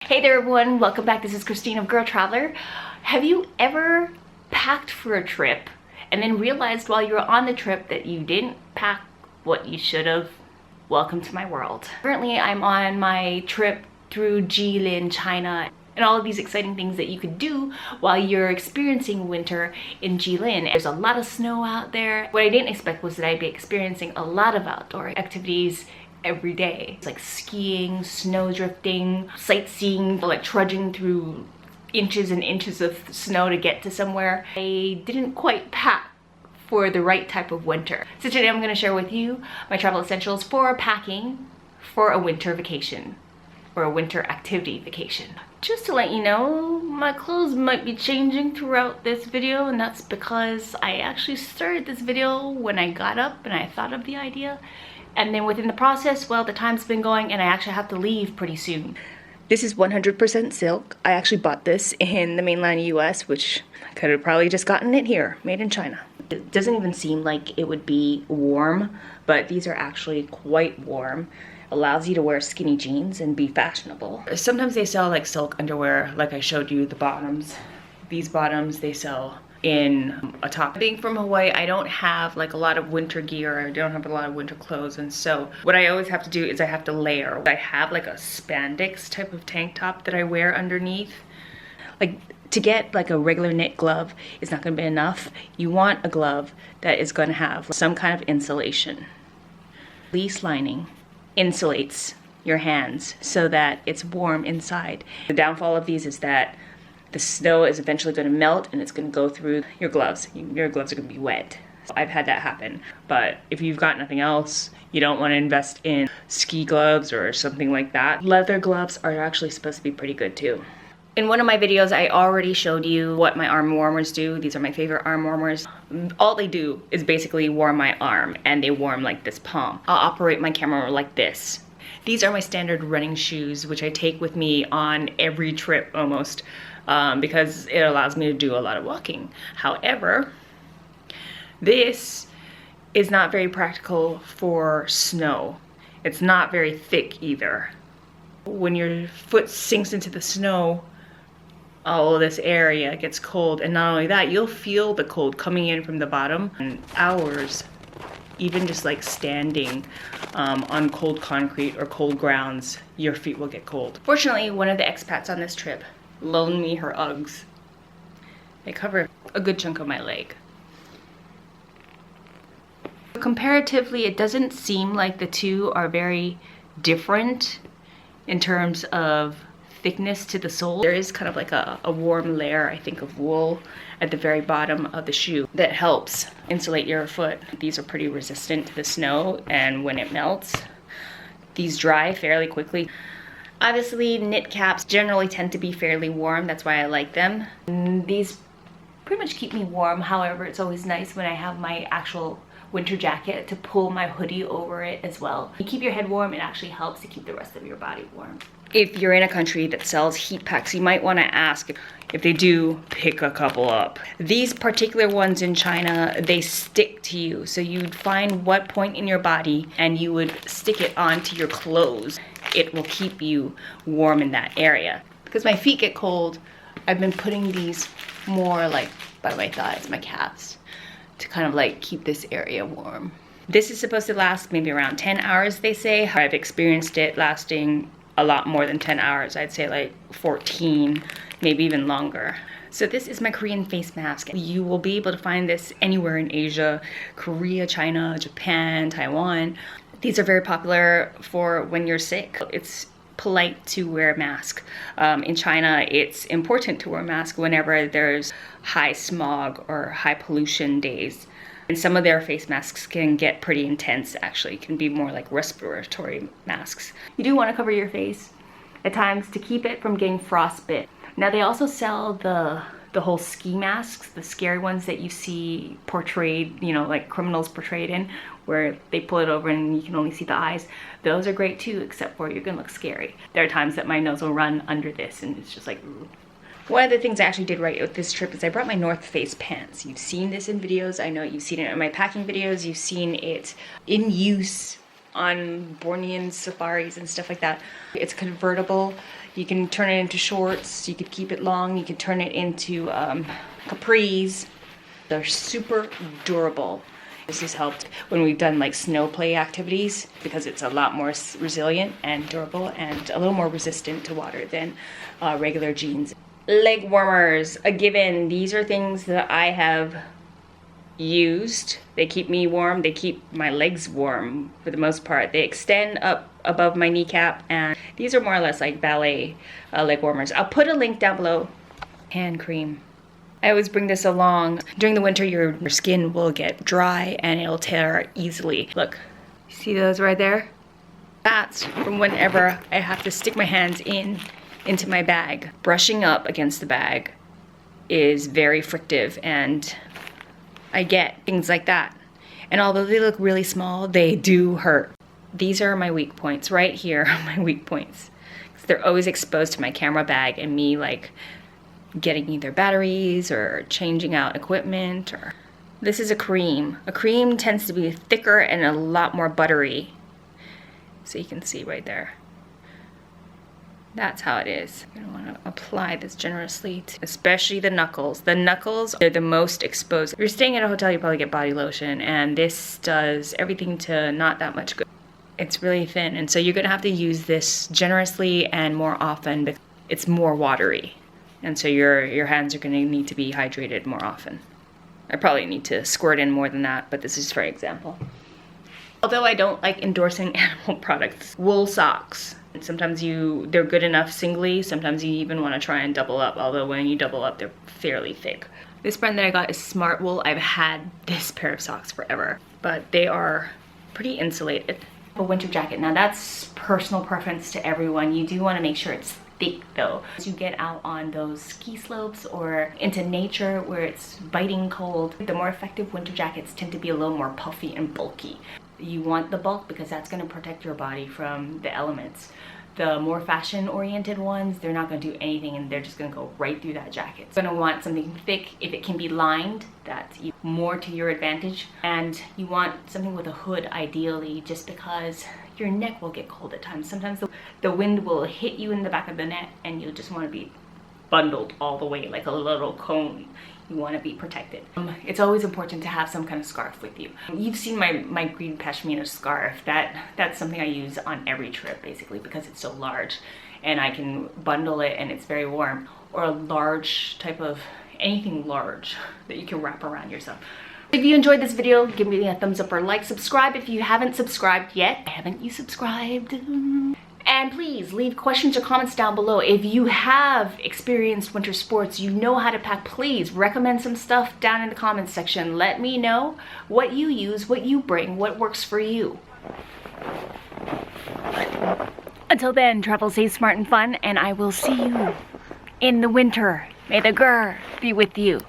Hey there everyone, welcome back. This is Christine of Girl Traveler. Have you ever packed for a trip and then realized while you were on the trip that you didn't pack what you should have? Welcome to my world. Currently I'm on my trip through Jilin, China, and all of these exciting things that you could do while you're experiencing winter in Jilin. There's a lot of snow out there. What I didn't expect was that I'd be experiencing a lot of outdoor activities every day. It's like skiing, snow drifting, sightseeing, like trudging through inches and inches of snow to get to somewhere. I didn't quite pack for the right type of winter. So today I'm going to share with you my travel essentials for packing for a winter vacation or a winter activity vacation. Just to let you know, my clothes might be changing throughout this video, and that's because I actually started this video when I got up and I thought of the idea. And then within the process, well, the time's been going and I actually have to leave pretty soon. This is 100% silk. I actually bought this in the mainland US, which I could have probably just gotten it here, made in China. It doesn't even seem like it would be warm, but these are actually quite warm. Allows you to wear skinny jeans and be fashionable. Sometimes they sell like silk underwear, like I showed you the bottoms. These bottoms, they sell in a top. Being from Hawaii, I don't have like a lot of winter gear. I don't have a lot of winter clothes, and so what I always have to do is I have to layer. I have like a spandex type of tank top that I wear underneath. Like, to get like a regular knit glove is not going to be enough. You want a glove that is going to have some kind of insulation. Fleece lining insulates your hands so that it's warm inside. The downfall of these is that the snow is eventually going to melt and it's going to go through your gloves. Your gloves are going to be wet. So I've had that happen. But if you've got nothing else, you don't want to invest in ski gloves or something like that. Leather gloves are actually supposed to be pretty good too. In one of my videos, I already showed you what my arm warmers do. These are my favorite arm warmers. All they do is basically warm my arm, and they warm like this palm. I'll operate my camera like this. These are my standard running shoes, which I take with me on every trip almost. Because it allows me to do a lot of walking. However, this is not very practical for snow. It's not very thick either. When your foot sinks into the snow, all of this area gets cold, and not only that, you'll feel the cold coming in from the bottom. And hours, even just like standing on cold concrete or cold grounds, your feet will get cold. Fortunately, one of the expats on this trip loaned me her Uggs. They cover a good chunk of my leg. Comparatively, it doesn't seem like the two are very different in terms of thickness to the sole. There is kind of like a warm layer, I think, of wool at the very bottom of the shoe that helps insulate your foot. These are pretty resistant to the snow, and when it melts, these dry fairly quickly. Obviously, knit caps generally tend to be fairly warm. That's why I like them. And these pretty much keep me warm. However, it's always nice when I have my actual winter jacket to pull my hoodie over it as well. You keep your head warm, it actually helps to keep the rest of your body warm. If you're in a country that sells heat packs, you might want to ask if they do pick a couple up. These particular ones in China, they stick to you. So you'd find what point in your body and you would stick it onto your clothes. It will keep you warm in that area. Because my feet get cold, I've been putting these more like by my thighs, my calves, to kind of like keep this area warm. This is supposed to last maybe around 10 hours, they say. I've experienced it lasting a lot more than 10 hours. I'd say like 14, maybe even longer. So this is my Korean face mask. You will be able to find this anywhere in Asia, Korea, China, Japan, Taiwan. These are very popular for when you're sick. It's polite to wear a mask. In China, it's important to wear a mask whenever there's high smog or high pollution days. And some of their face masks can get pretty intense, actually. It can be more like respiratory masks. You do want to cover your face at times to keep it from getting frostbite. Now, they also sell the whole ski masks, the scary ones that you see portrayed, you know, like criminals portrayed in, where they pull it over and you can only see the eyes. Those are great too, except for you're gonna look scary. There are times that my nose will run under this and it's just like, ooh. One of the things I actually did right with this trip is I brought my NorthFace pants. You've seen this in videos. I know you've seen it in my packing videos. You've seen it in use on Bornean safaris and stuff like that. It's convertible. You can turn it into shorts. You could keep it long. You can turn it into capris. They're super durable. This has helped when we've done like snow play activities because it's a lot more resilient and durable and a little more resistant to water than regular jeans. Leg warmers, a given. These are things that I have used. They keep me warm. They keep my legs warm for the most part. They extend up above my kneecap, and these are more or less like ballet leg warmers. I'll put a link down below. Hand cream. I always bring this along. During the winter, your skin will get dry and it'll tear easily. Look, see those right there? That's from whenever I have to stick my hands into my bag. Brushing up against the bag is very frictive, and I get things like that. And although they look really small, they do hurt. These are my weak points right here, my weak points. 'Cause they're always exposed to my camera bag and me like getting either batteries or changing out equipment. Or this is a cream. A cream tends to be thicker and a lot more buttery. So you can see right there. That's how it is. You're gonna wanna apply this generously, especially the knuckles. The knuckles are the most exposed. If you're staying at a hotel, you probably get body lotion, and this does everything to not that much good. It's really thin, and so you're gonna have to use this generously and more often because it's more watery. And so your hands are gonna need to be hydrated more often. I probably need to squirt in more than that, but this is for example. Although I don't like endorsing animal products, wool socks. Sometimes they're good enough singly, sometimes you even wanna try and double up, although when you double up, they're fairly thick. This brand that I got is Smart Wool. I've had this pair of socks forever, but they are pretty insulated. A winter jacket, now that's personal preference to everyone. You do wanna make sure it's thick though. As you get out on those ski slopes or into nature where it's biting cold, the more effective winter jackets tend to be a little more puffy and bulky. You want the bulk because that's going to protect your body from the elements. The more fashion-oriented ones, they're not going to do anything and they're just going to go right through that jacket. You're going to want something thick. If it can be lined, that's more to your advantage. And you want something with a hood ideally, just because your neck will get cold at times. Sometimes the wind will hit you in the back of the neck and you'll just want to be bundled all the way like a little cone. You want to be protected. It's always important to have some kind of scarf with you. You've seen my green pashmina scarf. That's something I use on every trip basically because it's so large and I can bundle it and it's very warm. Or a large type of, anything large that you can wrap around yourself. If you enjoyed this video, give me a thumbs up or like. Subscribe if you haven't subscribed yet. Haven't you subscribed? And please leave questions or comments down below. If you have experienced winter sports, you know how to pack, please recommend some stuff down in the comments section. Let me know what you use, what you bring, what works for you. Until then, travel safe, smart, and fun, and I will see you in the winter. May the grrrr be with you.